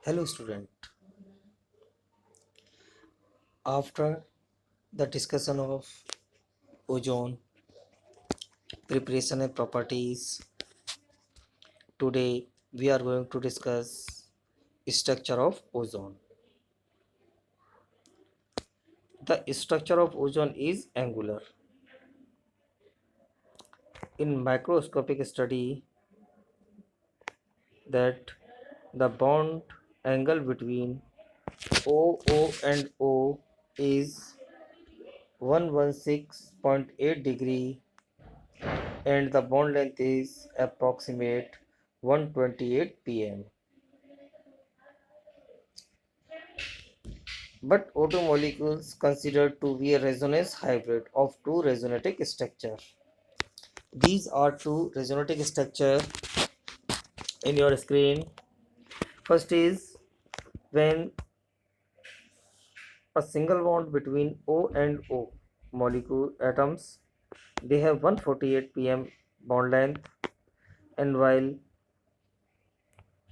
Hello student, after the discussion of ozone, preparation and properties, today we are going to discuss structure of ozone. The structure of ozone is angular. In microscopic study that the bond angle between OO and O is 116.8 degree and the bond length is approximate 128 pm. But O2 molecules considered to be a resonance hybrid of two resonating structure. These are two resonating structure in your screen. First is when a single bond between O and O molecule atoms, they have 148 pm bond length, and while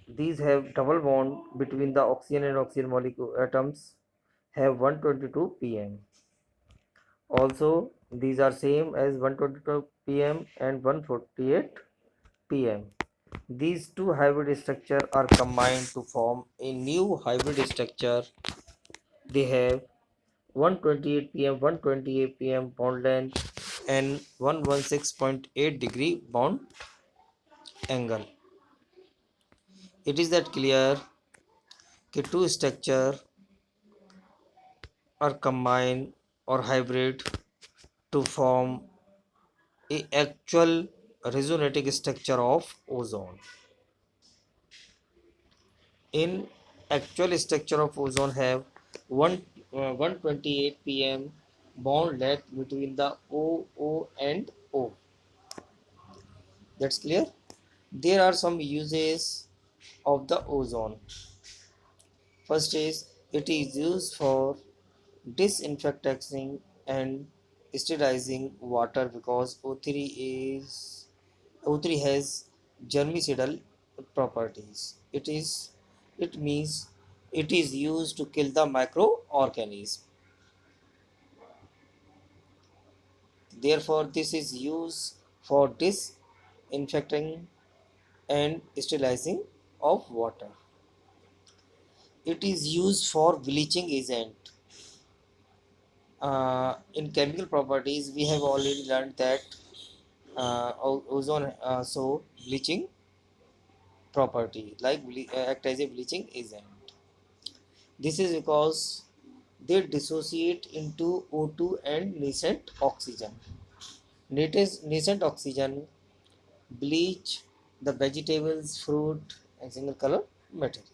these have double bond between the oxygen and oxygen molecule atoms have 122 pm. Also, these are same as 122 pm and 148 pm. These two hybrid structure are combined to form a new hybrid structure. They have 128 pm, 128 pm bond length and 116.8 degree bond angle. It is that clear that two structure are combined or hybrid to form a actual resonating structure of ozone. In actual structure of ozone have 128 pm bond length between the O and O. That's clear. There are some uses of the ozone. First is it is used for disinfecting and sterilizing water because O3 has germicidal properties. It means it is used to kill the microorganism. Therefore, this is used for disinfecting and sterilizing of water. It is used for bleaching agent. In chemical properties, we have already learned that ozone so bleaching property like act as a bleaching agent. This is because they dissociate into O2 and nascent oxygen. Nascent oxygen bleach the vegetables, fruit, and single color material.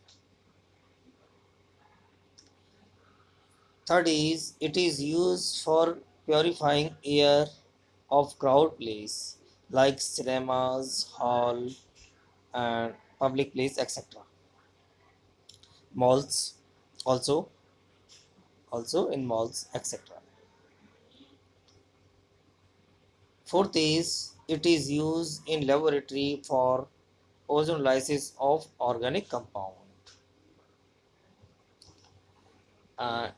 Third is it is used for purifying air of crowd place like cinemas, hall, and public place, etc. Malls also in malls, etc. Fourth is it is used in laboratory for ozonolysis of organic compound.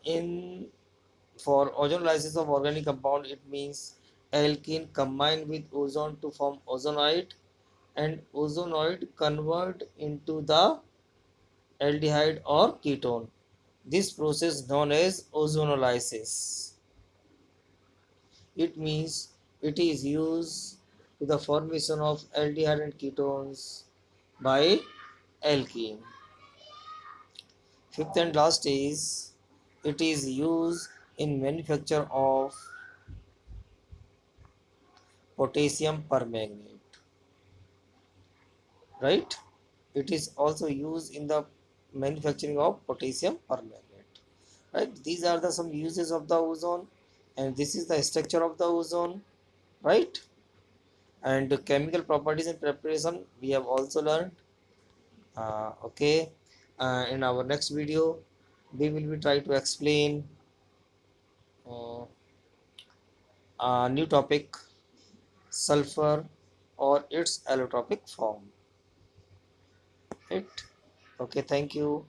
In For ozonolysis of organic compound, it means alkene combined with ozone to form ozonoid, and ozonoid convert into the aldehyde or ketone. This process known as ozonolysis. It means it is used to the formation of aldehyde and ketones by alkene. Fifth and last is it is used in manufacture of potassium permanganate. Right? It is also used in the manufacturing of potassium permanganate. Right? These are the some uses of the ozone, and this is the structure of the ozone. Right? And the chemical properties and preparation we have also learned. Okay. In our next video, we will be try to explain uh, a new topic, sulfur or its allotropic form. Right? Okay. Thank you.